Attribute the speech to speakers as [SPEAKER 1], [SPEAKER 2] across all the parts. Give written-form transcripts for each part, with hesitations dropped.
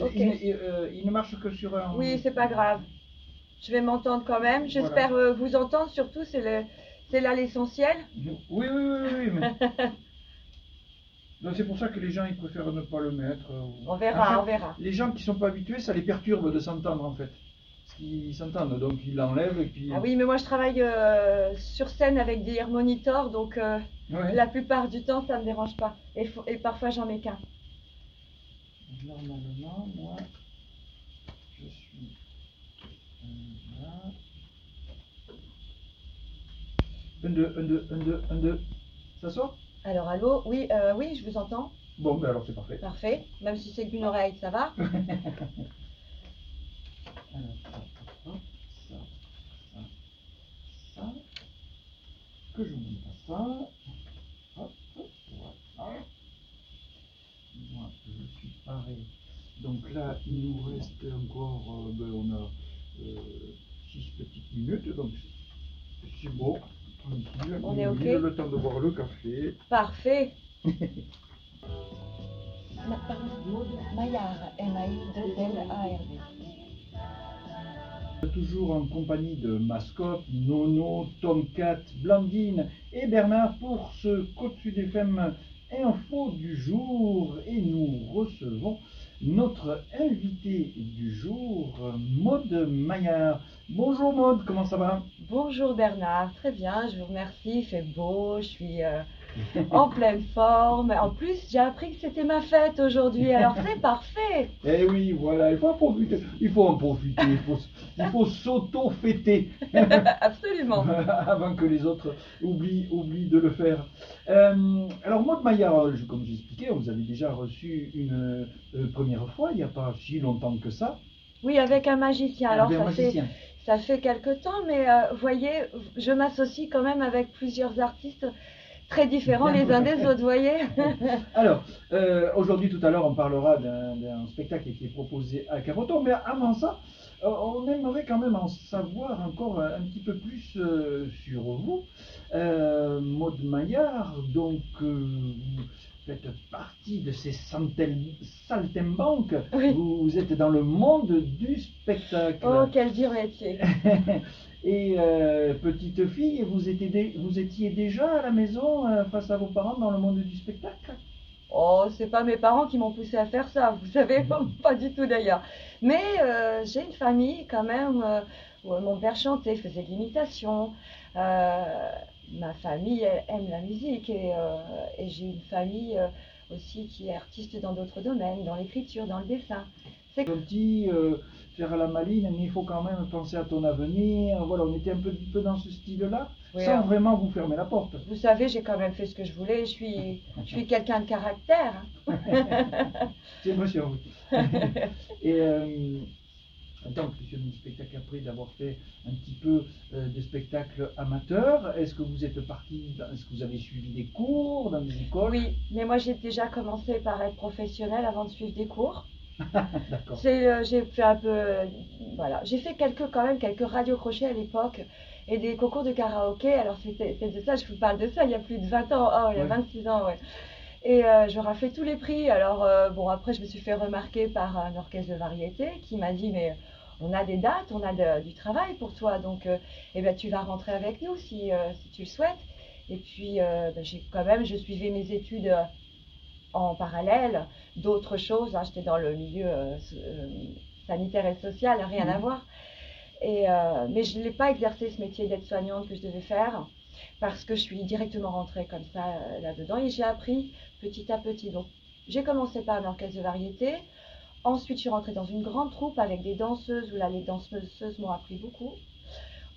[SPEAKER 1] Ok.
[SPEAKER 2] Il ne marche que sur un...
[SPEAKER 1] Oui, c'est pas grave. Je vais m'entendre quand même. J'espère vous entendre surtout, c'est là l'essentiel.
[SPEAKER 2] Oui, oui, oui, oui, mais... Donc c'est pour ça que les gens ils préfèrent ne pas le mettre.
[SPEAKER 1] On
[SPEAKER 2] En fait,
[SPEAKER 1] verra, on verra.
[SPEAKER 2] les gens qui sont pas habitués, ça les perturbe de s'entendre en fait. Parce qu'ils s'entendent, donc ils l'enlèvent et puis...
[SPEAKER 1] Ah oui, mais moi je travaille sur scène avec des ear monitors, donc
[SPEAKER 2] Ouais.
[SPEAKER 1] la plupart du temps ça me dérange pas. Et parfois j'en mets qu'un.
[SPEAKER 2] Normalement, moi, je suis là. 1, 2, 1, 2, 1, 2, 1, 2. Ça sort?
[SPEAKER 1] Alors allô, oui, oui, je vous entends.
[SPEAKER 2] Bon, ben alors c'est parfait.
[SPEAKER 1] Parfait. Même si c'est qu'une oreille, ça va?
[SPEAKER 2] Alors, ça, ça. Que je n'oublie pas ça. Hop, voilà. Moi, je suis paré. Donc là, il nous reste encore, on a 6 petites minutes, donc c'est beau, tranquille.
[SPEAKER 1] On est ok?
[SPEAKER 2] Le temps de boire le café.
[SPEAKER 1] Parfait. Maud Maillard, M-A-I-2-L-A-R-D.
[SPEAKER 2] Toujours en compagnie de Mascotte, Nono, Tomcat, Blandine et Bernard pour ce Côte Sud FM Info du jour. Et nous recevons notre invité du jour, Maud Maillard. Bonjour Maud, comment ça va?
[SPEAKER 1] Bonjour Bernard, très bien, je vous remercie, il fait beau, je suis en pleine forme. En plus, j'ai appris que c'était ma fête aujourd'hui, alors c'est parfait.
[SPEAKER 2] Eh oui, voilà, il faut en profiter, il faut s'auto-fêter
[SPEAKER 1] Absolument.
[SPEAKER 2] avant que les autres oublient de le faire. Alors Maud Maillard, comme j'expliquais, vous avez déjà reçu une première fois, il n'y a pas si longtemps que ça.
[SPEAKER 1] Oui, avec un magicien. Alors
[SPEAKER 2] Avec un magicien.
[SPEAKER 1] ça fait quelque temps, mais vous voyez, je m'associe quand même avec plusieurs artistes très différents les uns des autres, vous voyez.
[SPEAKER 2] Alors, aujourd'hui, tout à l'heure, on parlera d'un spectacle qui est proposé à Capoton, mais avant ça, on aimerait quand même en savoir encore un petit peu plus sur vous. Maud Maillard, donc vous faites partie de ces saltimbanques,
[SPEAKER 1] Oui.
[SPEAKER 2] vous êtes dans le monde du spectacle.
[SPEAKER 1] Oh, quel dur métier.
[SPEAKER 2] Et petite fille, vous étiez déjà à la maison face à vos parents dans le monde du spectacle?
[SPEAKER 1] Oh, c'est pas mes parents qui m'ont poussé à faire ça, vous savez, pas du tout d'ailleurs. Mais j'ai une famille quand même où mon père chantait, faisait de l'imitation. Ma famille aime la musique et j'ai une famille aussi qui est artiste dans d'autres domaines, dans l'écriture, dans le dessin. C'est
[SPEAKER 2] Petit, faire la maline, mais il faut quand même penser à ton avenir. Voilà, on était un peu dans ce style-là,
[SPEAKER 1] Oui,
[SPEAKER 2] sans
[SPEAKER 1] alors,
[SPEAKER 2] vraiment vous fermer la porte.
[SPEAKER 1] vous savez, j'ai quand même fait ce que je voulais. Je suis quelqu'un de caractère.
[SPEAKER 2] C'est impressionnant, oui. Et donc, sur le spectacle, après d'avoir fait un petit peu de spectacle amateur, est-ce que vous êtes parti, est-ce que vous avez suivi des cours dans des écoles?
[SPEAKER 1] Oui, mais moi j'ai déjà commencé par être professionnelle avant de suivre des cours.
[SPEAKER 2] D'accord.
[SPEAKER 1] J'ai fait un peu, voilà, j'ai fait quand même quelques radios-crochets à l'époque et des concours de karaoké. Alors c'est de ça, je vous parle de ça il y a plus de 20 ans, oh, il y a
[SPEAKER 2] Ouais.
[SPEAKER 1] 26 ans, ouais. Et j'aurais fait tous les prix. Alors bon, après je me suis fait remarquer par un orchestre de variété qui m'a dit mais on a des dates, on a du travail pour toi, donc eh ben, tu vas rentrer avec nous si tu le souhaites. Et puis ben, je suivais mes études en parallèle d'autres choses, hein. J'étais dans le milieu sanitaire et social, rien à voir. Mais je n'ai pas exercé ce métier d'aide-soignante que je devais faire parce que je suis directement rentrée comme ça là-dedans et j'ai appris petit à petit. Donc j'ai commencé par un orchestre de variété, ensuite je suis rentrée dans une grande troupe avec des danseuses où là les danseuses m'ont appris beaucoup.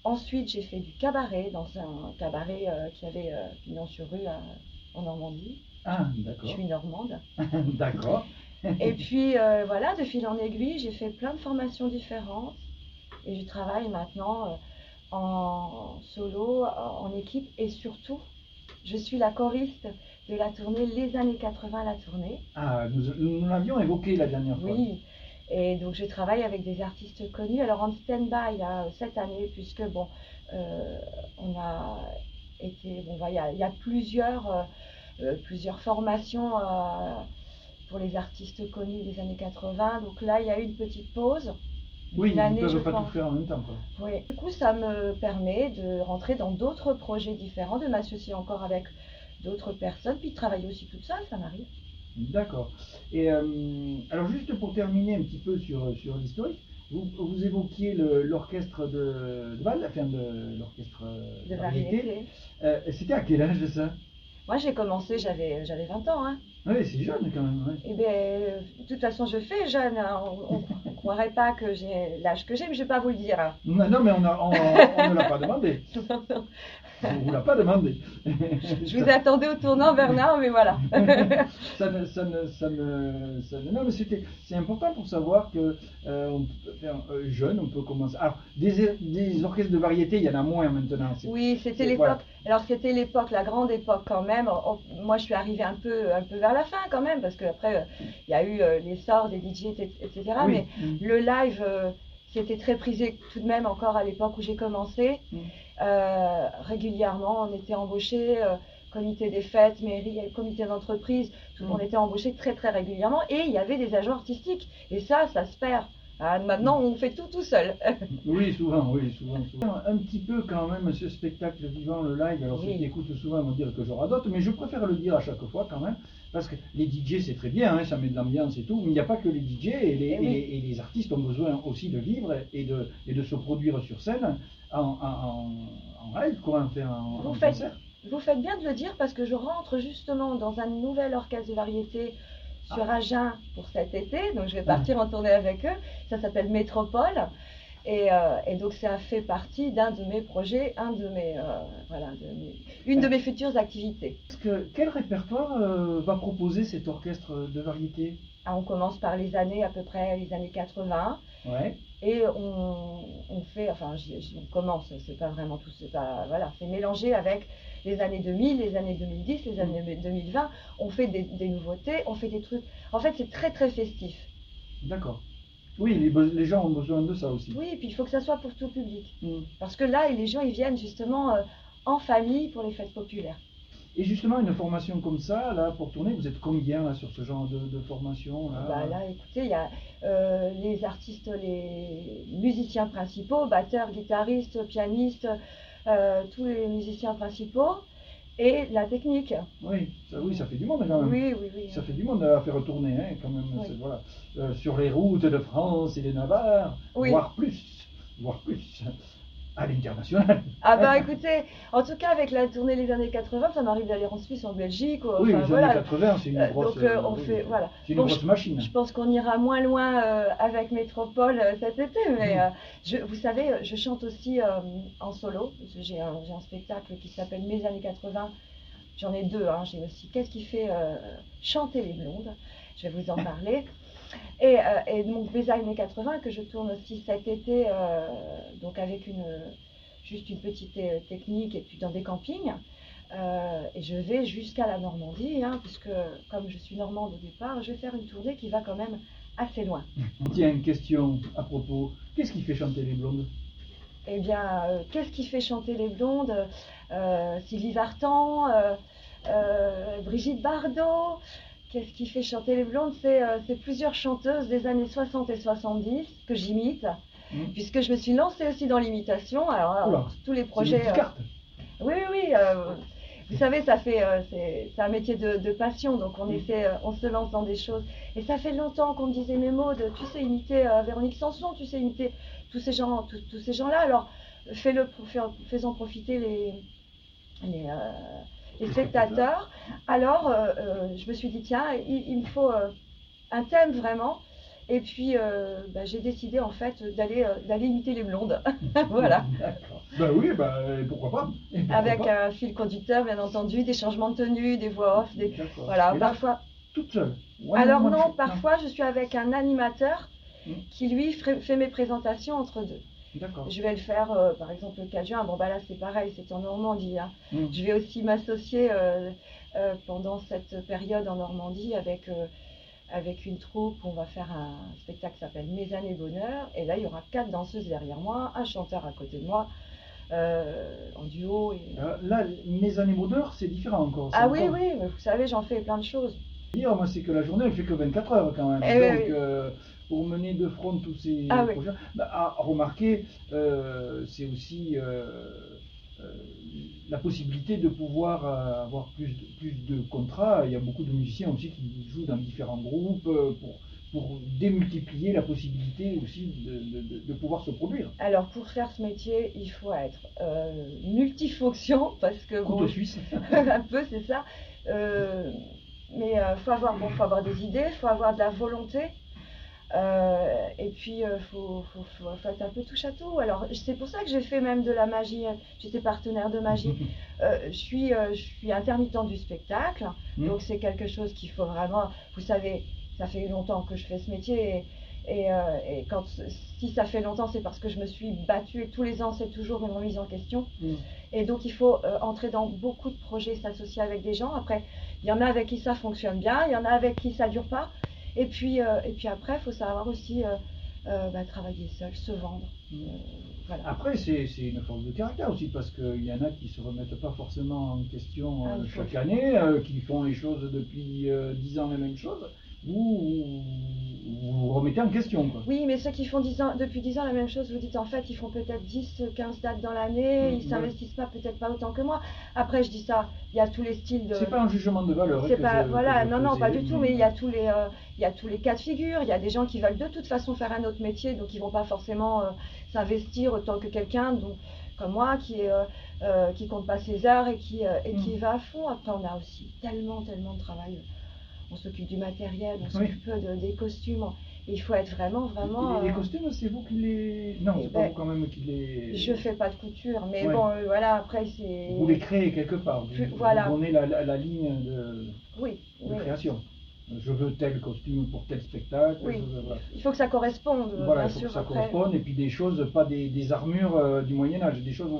[SPEAKER 1] Ensuite j'ai fait du cabaret dans un cabaret qui avait pignon sur rue en Normandie.
[SPEAKER 2] Ah,
[SPEAKER 1] Je
[SPEAKER 2] d'accord.
[SPEAKER 1] suis normande.
[SPEAKER 2] D'accord.
[SPEAKER 1] Et puis voilà, de fil en aiguille, j'ai fait plein de formations différentes et je travaille maintenant en solo, en équipe et surtout, je suis la choriste de la tournée Les années 80, la tournée.
[SPEAKER 2] Ah, nous l'avions évoqué la dernière fois.
[SPEAKER 1] Oui, et donc je travaille avec des artistes connus. Alors en stand-by cette année, puisque bon, on a été, bon, voilà, il y a plusieurs formations pour les artistes connus des années 80. Donc là, il y a eu une petite pause.
[SPEAKER 2] Oui,
[SPEAKER 1] Une
[SPEAKER 2] ils
[SPEAKER 1] année,
[SPEAKER 2] ne
[SPEAKER 1] je
[SPEAKER 2] peuvent pas
[SPEAKER 1] crois.
[SPEAKER 2] tout faire en même temps, quoi.
[SPEAKER 1] Oui. Du coup, ça me permet de rentrer dans d'autres projets différents, de m'associer encore avec d'autres personnes, puis de travailler aussi toute seule, ça m'arrive.
[SPEAKER 2] D'accord. Et alors juste pour terminer un petit peu sur l'historique, vous évoquiez l'orchestre de bal, enfin l'orchestre
[SPEAKER 1] De
[SPEAKER 2] variété.
[SPEAKER 1] variété.
[SPEAKER 2] C'était à quel âge ça?
[SPEAKER 1] Moi, j'ai commencé, j'avais 20 ans, hein.
[SPEAKER 2] Oui, c'est jeune quand même, ouais.
[SPEAKER 1] Eh bien, de toute façon, je fais jeune, hein. On croirait pas que j'ai l'âge que j'ai, mais je vais pas vous le dire, hein.
[SPEAKER 2] Non, non, mais on ne l'a pas demandé. On ne vous l'a pas demandé.
[SPEAKER 1] Je vous attendais au tournant, Bernard, mais voilà.
[SPEAKER 2] Non, mais c'est important pour savoir que jeune, on peut commencer. Alors, des orchestres de variété, il y en a moins maintenant.
[SPEAKER 1] Oui, c'était
[SPEAKER 2] Voilà.
[SPEAKER 1] l'époque. Alors c'était l'époque, la grande époque quand même. Moi, je suis arrivée un peu vers la fin quand même, parce qu'après, il y a eu l'essor des DJ, etc.
[SPEAKER 2] Oui.
[SPEAKER 1] Mais le live, c'était très prisé tout de même encore à l'époque où j'ai commencé. Régulièrement, on était embauché, comité des fêtes, mairie, comité d'entreprise, on était embauché très très régulièrement et il y avait des agents artistiques. Et ça se perd. Maintenant, on fait tout seul.
[SPEAKER 2] Oui, souvent, oui, souvent. Un petit peu quand même ce spectacle vivant, le live, alors ceux qui écoutent souvent vont dire que je radote, mais je préfère le dire à chaque fois quand même, parce que les DJ c'est très bien, hein, ça met de l'ambiance et tout, mais il n'y a pas que les DJ et les artistes ont besoin aussi de vivre et de se produire sur scène en live, quoi, enfin, en concert.
[SPEAKER 1] Vous faites bien de le dire parce que je rentre justement dans un nouvel orchestre de variété sur Agen pour cet été, donc je vais partir en tournée avec eux. Ça s'appelle Métropole et donc ça fait partie d'un de mes projets, une de mes futures activités.
[SPEAKER 2] Quel répertoire va proposer cet orchestre de variété?
[SPEAKER 1] On commence par les années à peu près les années 80.
[SPEAKER 2] Ouais.
[SPEAKER 1] Et on fait, enfin, on commence, c'est pas vraiment tout, c'est pas, voilà, c'est mélangé avec les années 2000, les années 2010, les années 2020. On fait des nouveautés, on fait des trucs. En fait, c'est très très festif.
[SPEAKER 2] D'accord. Oui, les gens ont besoin de ça aussi.
[SPEAKER 1] Oui, et puis il faut que ça soit pour tout public. Parce que là, les gens, ils viennent justement en famille pour les fêtes populaires.
[SPEAKER 2] Et justement, une formation comme ça, là, pour tourner, vous êtes combien là, sur ce genre de formation là?
[SPEAKER 1] Là, écoutez, il y a les artistes, les musiciens principaux, batteurs, guitaristes, pianistes, tous les musiciens principaux, et la technique.
[SPEAKER 2] Oui, ça fait du monde quand même.
[SPEAKER 1] Oui.
[SPEAKER 2] Ça fait du monde à faire tourner, hein, quand même.
[SPEAKER 1] Oui.
[SPEAKER 2] Voilà. Sur les routes de France et de Navarre, voire plus. À l'international.
[SPEAKER 1] Ah bah écoutez, en tout cas avec la tournée les années 80, ça m'arrive d'aller en Suisse, en Belgique.
[SPEAKER 2] Oui, les années 80, c'est une grosse,
[SPEAKER 1] c'est
[SPEAKER 2] une grosse machine.
[SPEAKER 1] Je pense qu'on ira moins loin avec Métropole cet été, mais vous savez, je chante aussi en solo. J'ai un spectacle qui s'appelle Mes années 80. J'en ai deux, hein. J'ai aussi Qu'est-ce qui fait chanter les blondes. Je vais vous en parler. Et donc Mes années 80 que je tourne aussi cet été, donc avec juste une petite technique et puis dans des campings. Et je vais jusqu'à la Normandie, hein, puisque comme je suis normande au départ, je vais faire une tournée qui va quand même assez loin.
[SPEAKER 2] Tiens, une question à propos. Qu'est-ce qui fait chanter les blondes?
[SPEAKER 1] Eh bien, qu'est-ce qui fait chanter les blondes? Sylvie Vartan, Brigitte Bardot. Qu'est-ce qui fait chanter les blondes? C'est plusieurs chanteuses des années 60 et 70 que j'imite, puisque je me suis lancée aussi dans l'imitation. Alors, tous les projets. Oui. Vous savez, c'est un métier de passion, donc on se lance dans des choses. Et ça fait longtemps qu'on me disait, mais Maud, tu sais imiter Véronique Sanson, tu sais imiter tous ces gens-là. Alors, faisons profiter les spectateurs. Alors, je me suis dit, tiens, il me faut un thème vraiment. Et puis, j'ai décidé en fait d'aller imiter les blondes. Voilà.
[SPEAKER 2] D'accord. Ben oui, pourquoi pas.
[SPEAKER 1] Avec un fil conducteur, bien entendu, des changements de tenue, des voix off, voilà, parfois.
[SPEAKER 2] Toute seule?
[SPEAKER 1] Alors non, parfois je suis avec un animateur qui lui fait mes présentations entre deux. Je vais le faire, par exemple, le 4 juin. Bon, là, c'est pareil, c'est en Normandie. Hein. Je vais aussi m'associer pendant cette période en Normandie avec une troupe. On va faire un spectacle qui s'appelle Mes années bonheur. Et là, il y aura 4 danseuses derrière moi, un chanteur à côté de moi, en duo.
[SPEAKER 2] Là, Mes années bonheur, c'est différent encore.
[SPEAKER 1] Oui, mais vous savez, j'en fais plein de choses.
[SPEAKER 2] Dire, moi, c'est que la journée, elle fait que 24 heures quand même.
[SPEAKER 1] Eh
[SPEAKER 2] Donc,
[SPEAKER 1] oui, oui.
[SPEAKER 2] pour mener de front tous ces
[SPEAKER 1] Ah oui.
[SPEAKER 2] projets, bah, à remarquer, c'est aussi euh, la possibilité de pouvoir avoir plus de contrats. Il y a beaucoup de musiciens aussi qui jouent dans différents groupes pour démultiplier la possibilité aussi de pouvoir se produire.
[SPEAKER 1] Alors, pour faire ce métier, il faut être multifonction, parce que
[SPEAKER 2] Couteau
[SPEAKER 1] bon,
[SPEAKER 2] suisse.
[SPEAKER 1] un peu, c'est ça. Euh, mais faut avoir des idées, il faut avoir de la volonté. Et puis, faut être un peu touche à tout. Alors, c'est pour ça que j'ai fait même de la magie. J'étais partenaire de magie. Je suis intermittente du spectacle. Donc, c'est quelque chose qu'il faut vraiment. Vous savez, ça fait longtemps que je fais ce métier. Et si ça fait longtemps, c'est parce que je me suis battue. Et tous les ans, c'est toujours une remise en question. Et donc, il faut entrer dans beaucoup de projets, s'associer avec des gens. Après, il y en a avec qui ça fonctionne bien, il y en a avec qui ça ne dure pas. Et puis après, il faut savoir aussi travailler seul, se vendre. Voilà.
[SPEAKER 2] Après, c'est une force de caractère aussi, parce qu'il y en a qui ne se remettent pas forcément en question chaque année, qui font les choses depuis 10 ans la même chose. Vous vous remettez en question, quoi.
[SPEAKER 1] Oui, mais ceux qui font depuis 10 ans la même chose, vous dites en fait, ils font peut-être 10, 15 dates dans l'année, ils s'investissent pas, peut-être pas autant que moi. Après, je dis ça, il y a tous les styles de.
[SPEAKER 2] C'est pas un jugement de valeur.
[SPEAKER 1] C'est pas, voilà,
[SPEAKER 2] que je
[SPEAKER 1] non, pas
[SPEAKER 2] faisais,
[SPEAKER 1] du tout, mais il y a tous les cas de figure. Il y a des gens qui veulent de toute façon faire un autre métier, donc ils vont pas forcément s'investir autant que quelqu'un comme moi qui compte pas ses heures et qui va à fond. Après, on a aussi tellement de travail. On s'occupe du matériel, on s'occupe des costumes. Et il faut être vraiment.
[SPEAKER 2] Les costumes, c'est vous qui les. Non, c'est pas vous quand même qui les.
[SPEAKER 1] Je fais pas de couture, mais bon, voilà, après c'est.
[SPEAKER 2] Vous les créez quelque part.
[SPEAKER 1] Voilà.
[SPEAKER 2] Vous donnez la ligne de création. Je veux tel costume pour tel spectacle.
[SPEAKER 1] Oui. Il faut que ça corresponde.
[SPEAKER 2] Voilà,
[SPEAKER 1] bien
[SPEAKER 2] il faut
[SPEAKER 1] sûr,
[SPEAKER 2] que ça
[SPEAKER 1] après.
[SPEAKER 2] corresponde. Et puis des choses, pas des armures du Moyen-Âge, des choses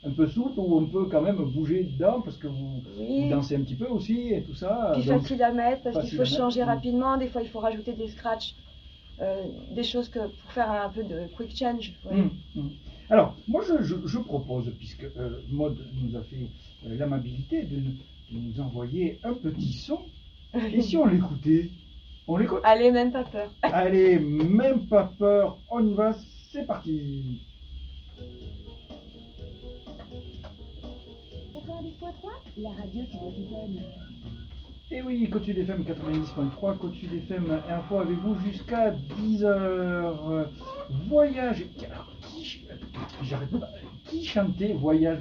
[SPEAKER 2] un peu souples où on peut quand même bouger dedans parce que vous dansez un petit peu aussi et tout ça.
[SPEAKER 1] Puis facile à mettre parce qu'il faut changer rapidement. Des fois, il faut rajouter des scratchs. Des choses pour faire un peu de quick change.
[SPEAKER 2] Alors, moi je propose, puisque Maud nous a fait l'amabilité de nous envoyer un petit son, et si on l'écoutait? On l'écoute?
[SPEAKER 1] Allez, même pas peur.
[SPEAKER 2] Allez, même pas peur, on y va, c'est parti.
[SPEAKER 3] 90.3, la radio qui vous donne.
[SPEAKER 2] Et oui, Côte Sud FM 90.3, Côte Sud FM Info avec vous jusqu'à 10h. Voyage. Alors, j'arrête pas. Qui chantait Voyage,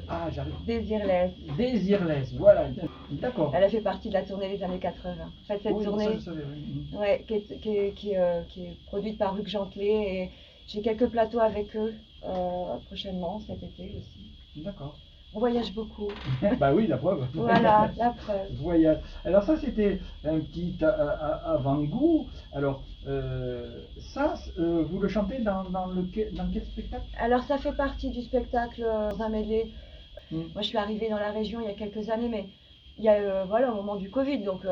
[SPEAKER 2] ah, j'arrive. Désirless, voilà. D'accord.
[SPEAKER 1] Elle a fait partie de la tournée des années 80. En fait, cette tournée,
[SPEAKER 2] ça, je savais, oui.
[SPEAKER 1] Ouais, qui est produite par Luc Gentelet. Et j'ai quelques plateaux avec eux prochainement, cet été aussi.
[SPEAKER 2] D'accord.
[SPEAKER 1] On voyage beaucoup.
[SPEAKER 2] Bah oui, la preuve.
[SPEAKER 1] Voilà, la preuve.
[SPEAKER 2] Voyage. Alors ça, c'était un petit avant-goût. Alors, ça, vous le chantez dans quel spectacle?
[SPEAKER 1] Alors, ça fait partie du spectacle dans un medley. Moi, je suis arrivée dans la région il y a quelques années, mais il y a au moment du Covid, donc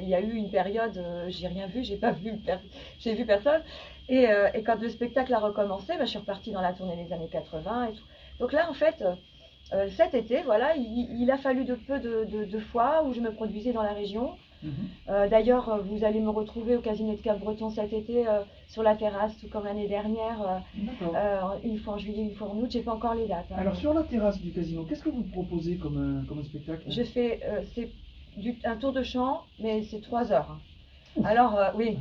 [SPEAKER 1] il y a eu une période, j'ai rien vu, j'ai vu personne. Et quand le spectacle a recommencé, je suis repartie dans la tournée des années 80 et tout. Donc là, en fait, cet été, voilà, il a fallu de peu de fois où je me produisais dans la région. D'ailleurs, vous allez me retrouver au Casino de Cap-Breton cet été sur la terrasse, tout comme l'année dernière, une fois en juillet, une fois en août. J'ai pas encore les dates.
[SPEAKER 2] Alors sur la terrasse du casino, qu'est-ce que vous proposez comme spectacle?
[SPEAKER 1] Je fais un tour de chant, mais c'est 3 heures. Alors oui,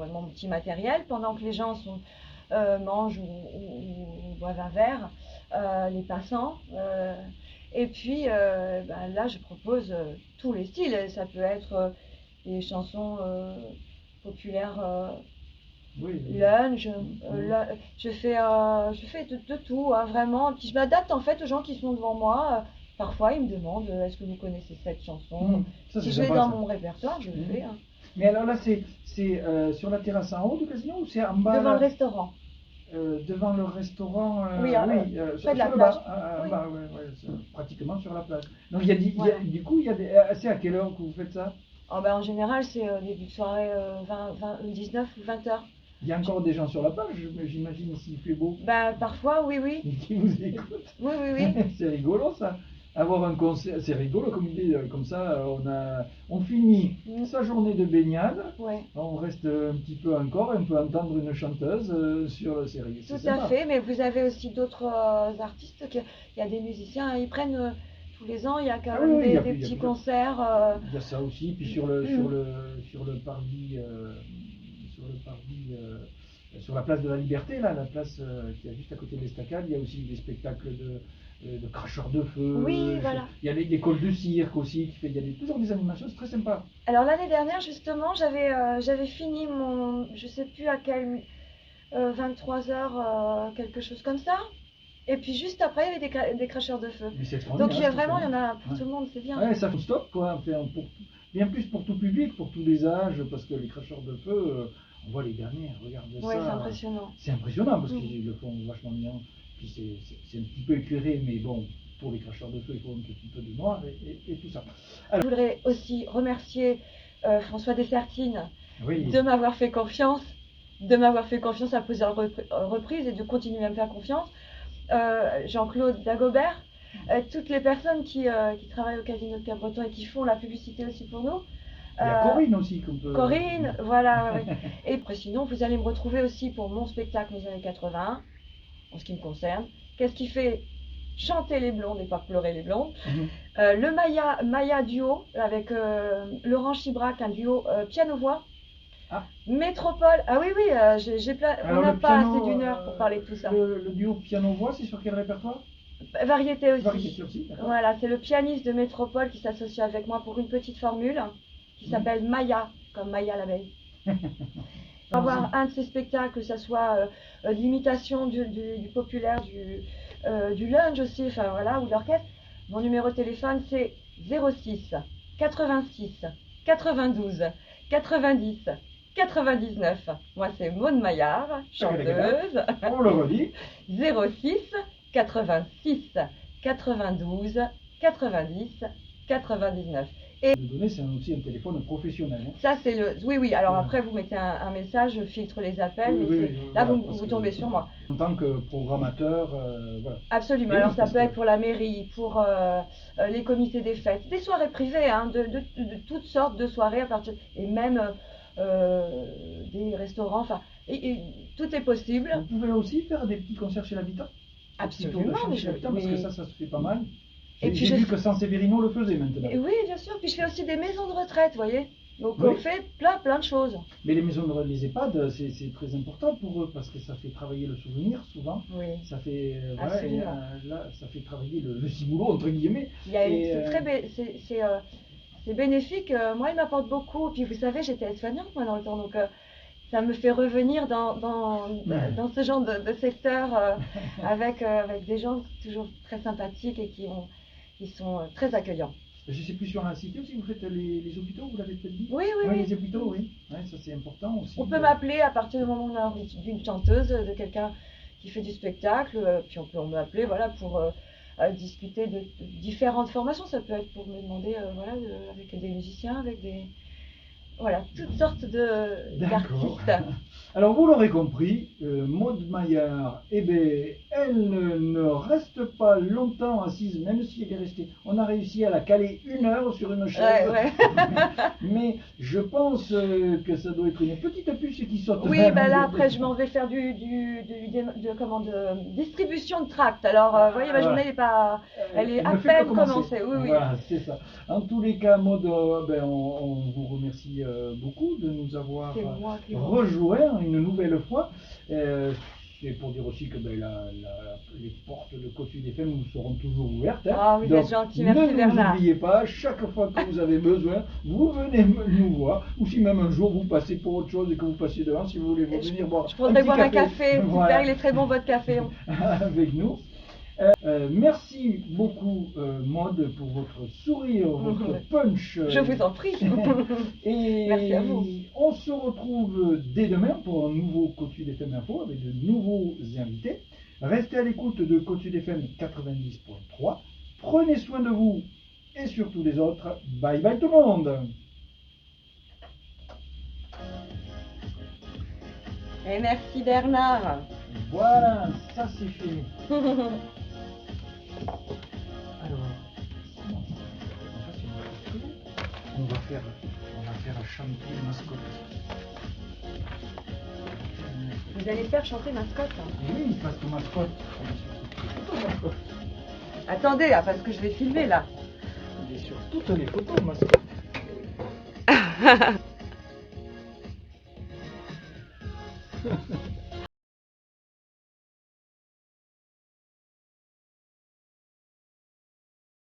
[SPEAKER 1] mon petit matériel pendant que les gens mangent ou boivent un verre, les passants. Et puis là, je propose tous les styles. Ça peut être des chansons populaires, lunch. Je fais de tout, hein, vraiment. Puis je m'adapte en fait aux gens qui sont devant moi. Parfois, ils me demandent est-ce que vous connaissez cette chanson? Si je l'ai dans mon répertoire, je le fais. Hein.
[SPEAKER 2] Mais alors là, c'est sur la terrasse en haut du casino ou c'est en bas?
[SPEAKER 1] Devant le restaurant.
[SPEAKER 2] Devant le restaurant,
[SPEAKER 1] près de la plage.
[SPEAKER 2] Pratiquement sur la plage. Donc c'est à quelle heure que vous faites ça?
[SPEAKER 1] En général, c'est début de soirée 19 ou 20 heures.
[SPEAKER 2] Il y a encore des gens sur la plage, j'imagine, s'il fait beau.
[SPEAKER 1] Parfois, oui.
[SPEAKER 2] Qui vous écoutent.
[SPEAKER 1] Oui.
[SPEAKER 2] C'est rigolo ça. avoir un concert, c'est rigolo comme idée, comme ça, on finit sa journée de baignade,
[SPEAKER 1] Ouais.
[SPEAKER 2] on reste un petit peu encore et on peut entendre une chanteuse sur la série. C'est
[SPEAKER 1] Tout à
[SPEAKER 2] sympa.
[SPEAKER 1] fait, mais vous avez aussi d'autres artistes, il y a des musiciens, ils prennent tous les ans, il y a quand
[SPEAKER 2] Ah
[SPEAKER 1] même
[SPEAKER 2] oui, il y a
[SPEAKER 1] des
[SPEAKER 2] plus- il y a
[SPEAKER 1] petits
[SPEAKER 2] plusieurs-
[SPEAKER 1] concerts.
[SPEAKER 2] Il y a ça aussi, puis sur le parvis, sur le parvis, sur la place de la Liberté, là, la place qui est juste à côté de l'Estacade, il y a aussi des spectacles de cracheurs de feu.
[SPEAKER 1] Oui, voilà.
[SPEAKER 2] Il y a l'école de cirque aussi, il y a toujours des animations, c'est très sympa.
[SPEAKER 1] Alors l'année dernière, justement, j'avais fini je sais plus à quel, 23 heures, quelque chose comme ça. Et puis juste après, il y avait des cracheurs de feu.
[SPEAKER 2] Mais c'est extraordinaire.
[SPEAKER 1] Donc il y a
[SPEAKER 2] hein,
[SPEAKER 1] vraiment, il y en
[SPEAKER 2] c'est
[SPEAKER 1] a pour
[SPEAKER 2] Ouais.
[SPEAKER 1] tout le monde, c'est bien.
[SPEAKER 2] Ouais, ça fait stop quoi, bien plus pour tout public, pour tous les âges, parce que les cracheurs de feu, on voit les derniers, regarde
[SPEAKER 1] Oui, c'est
[SPEAKER 2] ça.
[SPEAKER 1] impressionnant.
[SPEAKER 2] C'est impressionnant parce
[SPEAKER 1] Mm.
[SPEAKER 2] qu'ils le font vachement bien. Puis c'est un petit peu éclairé, mais bon, pour les cracheurs de feu, il faut un petit peu de noir et tout ça.
[SPEAKER 1] Je voudrais aussi remercier François Dessertines
[SPEAKER 2] Oui,
[SPEAKER 1] de m'avoir fait confiance, à plusieurs reprises et de continuer à me faire confiance. Jean-Claude Dagobert, toutes les personnes qui travaillent au Casino de Cap-Breton et qui font la publicité aussi pour nous.
[SPEAKER 2] il y a Corinne aussi qu'on peut.
[SPEAKER 1] Corinne, voilà. Ouais. Et puis sinon, vous allez me retrouver aussi pour mon spectacle des années 80, en ce qui me concerne. Qu'est-ce qui fait chanter les blondes et pas pleurer les blondes?
[SPEAKER 2] Mhm.
[SPEAKER 1] Le Maya duo avec Laurent Chibrac, un duo piano-voix.
[SPEAKER 2] Ah.
[SPEAKER 1] Métropole, ah oui, oui, on
[SPEAKER 2] Alors,
[SPEAKER 1] n'a
[SPEAKER 2] le
[SPEAKER 1] pas
[SPEAKER 2] piano,
[SPEAKER 1] assez d'une heure pour parler de tout ça.
[SPEAKER 2] Le duo piano-voix, c'est sur quel répertoire?
[SPEAKER 1] Variété aussi.
[SPEAKER 2] Variété aussi, d'accord.
[SPEAKER 1] Voilà, c'est le pianiste de Métropole qui s'associe avec moi pour une petite formule qui s'appelle Maya, comme Maya l'abeille. On va voir un de ces spectacles, que ce soit l'imitation du populaire, du lunge aussi, enfin voilà, ou de l'orchestre. Mon numéro de téléphone c'est 06 86 92 90 99. Moi c'est Maud Maillard, chanteuse.
[SPEAKER 2] On le redit.
[SPEAKER 1] 06 86 92 90 99.
[SPEAKER 2] De donner, c'est aussi un téléphone professionnel. Hein.
[SPEAKER 1] Ça, c'est le. Oui, oui. Alors
[SPEAKER 2] Ouais.
[SPEAKER 1] après, vous mettez un message, je filtre les appels.
[SPEAKER 2] Oui,
[SPEAKER 1] Mais
[SPEAKER 2] oui,
[SPEAKER 1] là,
[SPEAKER 2] voilà,
[SPEAKER 1] vous
[SPEAKER 2] que
[SPEAKER 1] tombez sur moi.
[SPEAKER 2] En tant que programmateur, voilà.
[SPEAKER 1] Absolument.
[SPEAKER 2] Et
[SPEAKER 1] Alors,
[SPEAKER 2] oui,
[SPEAKER 1] ça
[SPEAKER 2] parce
[SPEAKER 1] peut
[SPEAKER 2] que-
[SPEAKER 1] être pour la mairie, pour les comités des fêtes, des soirées privées, hein, de toutes sortes de soirées, à partir et même des restaurants. Enfin, et tout est possible.
[SPEAKER 2] Vous pouvez aussi faire des petits concerts chez l'habitant.
[SPEAKER 1] Absolument,
[SPEAKER 2] Des petits tours de
[SPEAKER 1] mais
[SPEAKER 2] chant chez l'habitant, parce
[SPEAKER 1] oui.
[SPEAKER 2] que ça se fait pas mal.
[SPEAKER 1] Et puis
[SPEAKER 2] J'ai
[SPEAKER 1] je-
[SPEAKER 2] vu que San Severino le faisait maintenant.
[SPEAKER 1] Et oui, bien sûr. Puis je fais aussi des maisons de retraite, vous voyez. Donc
[SPEAKER 2] Oui.
[SPEAKER 1] on fait plein de choses.
[SPEAKER 2] Mais les maisons de les EHPAD, c'est très important pour eux parce que ça fait travailler le souvenir souvent.
[SPEAKER 1] Oui.
[SPEAKER 2] Ça fait
[SPEAKER 1] Absolument.
[SPEAKER 2] là, ça fait travailler le ciboulot entre guillemets.
[SPEAKER 1] Il y a
[SPEAKER 2] Et,
[SPEAKER 1] c'est très c'est bénéfique. Moi, il m'apporte beaucoup. Puis vous savez, j'étais aide-soignante moi dans le temps, donc ça me fait revenir dans ce genre de secteur avec des gens toujours très sympathiques et qui sont très accueillants.
[SPEAKER 2] Je sais plus sur la cité aussi, vous faites les hôpitaux, vous l'avez peut-être dit.
[SPEAKER 1] Oui, oui,
[SPEAKER 2] Ouais,
[SPEAKER 1] oui.
[SPEAKER 2] les hôpitaux, oui. Ouais, ça c'est important aussi.
[SPEAKER 1] On peut m'appeler à partir du moment où on a envie d'une chanteuse, de quelqu'un qui fait du spectacle, puis on peut m'appeler voilà, pour discuter de différentes formations. Ça peut être pour me demander voilà, avec des musiciens, avec des. Voilà, toutes sortes
[SPEAKER 2] D'accord.
[SPEAKER 1] d'artistes.
[SPEAKER 2] Alors vous l'aurez compris, Maud Maillard, eh ben, elle ne reste pas longtemps assise, même si elle est restée. On a réussi à la caler 1 heure sur une chaise.
[SPEAKER 1] Ouais.
[SPEAKER 2] Mais je pense que ça doit être une petite puce qui saute.
[SPEAKER 1] Oui, ben là après je m'en vais faire de distribution de tracts. Alors vous voyez, ma journée elle est pas, elle est à
[SPEAKER 2] ne fait que
[SPEAKER 1] peine commencée. Oui, oui.
[SPEAKER 2] Voilà, c'est ça. En tous les cas, Maud, ben, on vous remercie beaucoup de nous avoir
[SPEAKER 1] C'est moi qui vous
[SPEAKER 2] rejoints une nouvelle fois. C'est pour dire aussi que ben, les portes de Côte-Sud FM vous seront toujours ouvertes. Hein.
[SPEAKER 1] Ah, vous
[SPEAKER 2] Donc,
[SPEAKER 1] êtes gentil, merci
[SPEAKER 2] ne
[SPEAKER 1] Bernard.
[SPEAKER 2] vous oubliez pas, chaque fois que vous avez besoin, vous venez nous voir. Ou si même un jour vous passez pour autre chose et que vous passiez devant, si vous voulez venir boire
[SPEAKER 1] Je voudrais
[SPEAKER 2] petit
[SPEAKER 1] boire un café.
[SPEAKER 2] Voilà.
[SPEAKER 1] Super, il est très bon votre café.
[SPEAKER 2] avec nous. Merci beaucoup Maud pour votre sourire, votre punch.
[SPEAKER 1] Je vous en prie.
[SPEAKER 2] Et
[SPEAKER 1] Merci à vous.
[SPEAKER 2] on se retrouve dès demain pour un nouveau Côte-Sud FM Info avec de nouveaux invités. Restez à l'écoute de Côte-Sud FM 90.3. Prenez soin de vous et surtout des autres. Bye bye tout le monde.
[SPEAKER 1] Et merci Bernard.
[SPEAKER 2] Voilà, ça c'est fait. Alors. faire chanter Mascotte.
[SPEAKER 1] Vous allez faire chanter Mascotte.
[SPEAKER 2] Et oui, parce que Mascotte. Mascotte.
[SPEAKER 1] Attendez, là, parce que je vais filmer là.
[SPEAKER 2] Il est sur toutes les photos, Mascotte.